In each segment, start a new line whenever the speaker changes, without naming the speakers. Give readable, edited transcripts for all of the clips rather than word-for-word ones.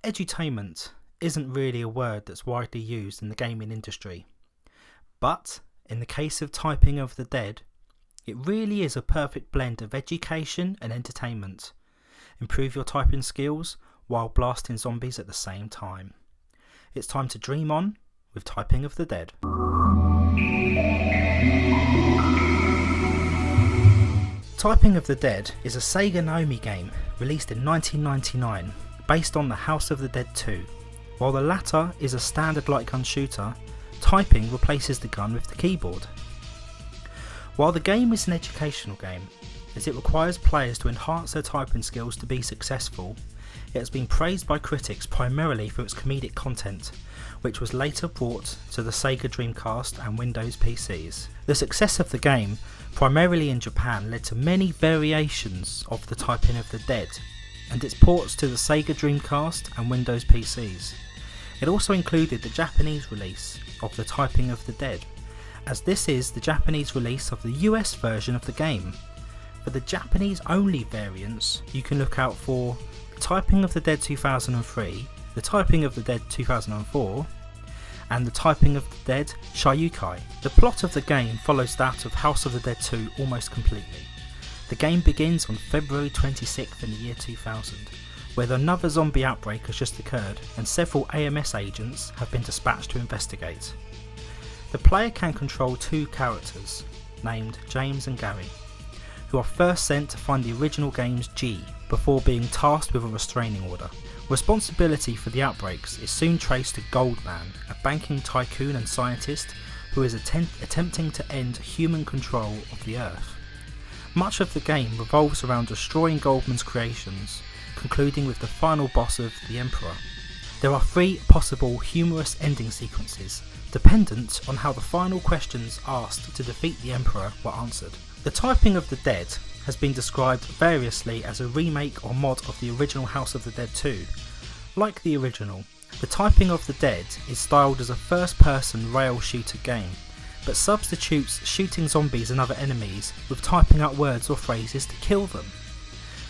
edutainment isn't really a word that's widely used in the gaming industry, but in the case of Typing of the Dead, it really is a perfect blend of education and entertainment. Improve your typing skills while blasting zombies at the same time. It's time to dream on with Typing of the Dead. Typing of the Dead is a Sega Naomi game released in 1999 based on the House of the Dead 2. While the latter is a standard light gun shooter, typing replaces the gun with the keyboard. While the game is an educational game, as it requires players to enhance their typing skills to be successful, it has been praised by critics primarily for its comedic content, which was later brought to the Sega Dreamcast and Windows PCs. The success of the game, primarily in Japan, led to many variations of the Typing of the Dead, and its ports to the Sega Dreamcast and Windows PCs. It also included the Japanese release of the Typing of the Dead, as this is the Japanese release of the US version of the game. For the Japanese only variants, you can look out for the Typing of the Dead 2003, the Typing of the Dead 2004, and the Typing of the Dead Shiukai. The plot of the game follows that of House of the Dead 2 almost completely. The game begins on February 26th in the year 2000, where another zombie outbreak has just occurred and several AMS agents have been dispatched to investigate. The player can control two characters, named James and Gary, who are first sent to find the original game's G before being tasked with a restraining order. Responsibility for the outbreaks is soon traced to Goldman, a banking tycoon and scientist who is attempting to end human control of the Earth. Much of the game revolves around destroying Goldman's creations, concluding with the final boss of the Emperor. There are three possible humorous ending sequences, dependent on how the final questions asked to defeat the Emperor were answered. The Typing of the Dead has been described variously as a remake or mod of the original House of the Dead 2. Like the original, the Typing of the Dead is styled as a first-person rail shooter game, but substitutes shooting zombies and other enemies with typing out words or phrases to kill them.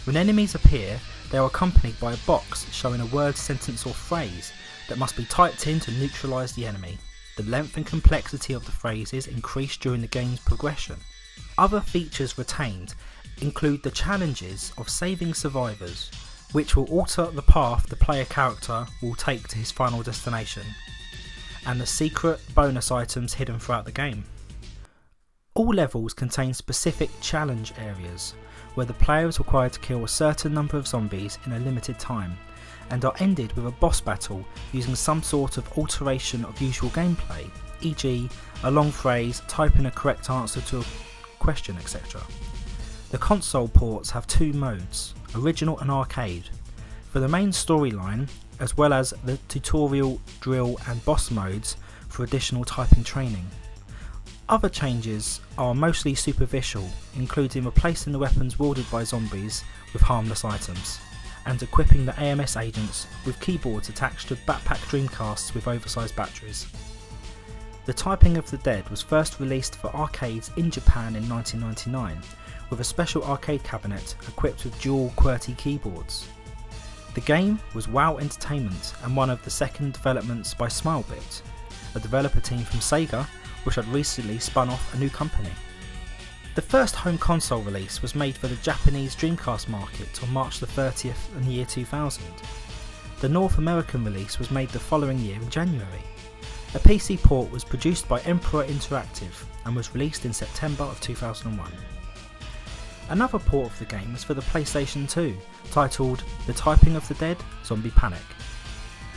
When enemies appear, they are accompanied by a box showing a word, sentence or phrase that must be typed in to neutralise the enemy. The length and complexity of the phrases increase during the game's progression. Other features retained include the challenges of saving survivors, which will alter the path the player character will take to his final destination, and the secret bonus items hidden throughout the game. All levels contain specific challenge areas, where the player is required to kill a certain number of zombies in a limited time, and are ended with a boss battle using some sort of alteration of usual gameplay, e.g. a long phrase, typing a correct answer to a question, etc. The console ports have two modes, original and arcade, for the main storyline, as well as the tutorial, drill and boss modes for additional typing training. Other changes are mostly superficial, including replacing the weapons wielded by zombies with harmless items, and equipping the AMS agents with keyboards attached to backpack Dreamcasts with oversized batteries. The Typing of the Dead was first released for arcades in Japan in 1999, with a special arcade cabinet equipped with dual QWERTY keyboards. The game was WoW Entertainment and one of the second developments by Smilebit, a developer team from Sega which had recently spun off a new company. The first home console release was made for the Japanese Dreamcast market on March the 30th in the year 2000. The North American release was made the following year in January. A PC port was produced by Emperor Interactive and was released in September of 2001. Another port of the game was for the PlayStation 2, titled The Typing of the Dead Zombie Panic.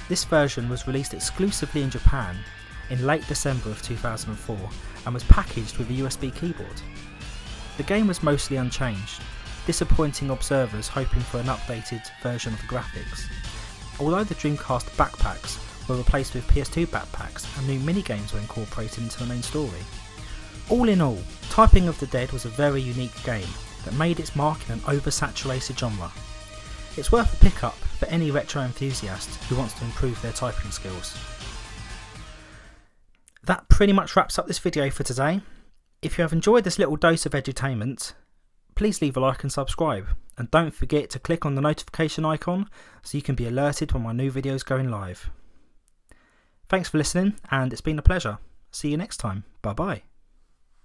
This version was released exclusively in Japan in late December of 2004 and was packaged with a USB keyboard. The game was mostly unchanged, disappointing observers hoping for an updated version of the graphics. Although the Dreamcast backpacks were replaced with PS2 backpacks and new minigames were incorporated into the main story. All in all, Typing of the Dead was a very unique game that made its mark in an oversaturated genre. It's worth a pick up for any retro enthusiast who wants to improve their typing skills. That pretty much wraps up this video for today. If you have enjoyed this little dose of edutainment, please leave a like and subscribe, and don't forget to click on the notification icon so you can be alerted when my new videos go live. Thanks for listening, and it's been a pleasure. See you next time. Bye bye.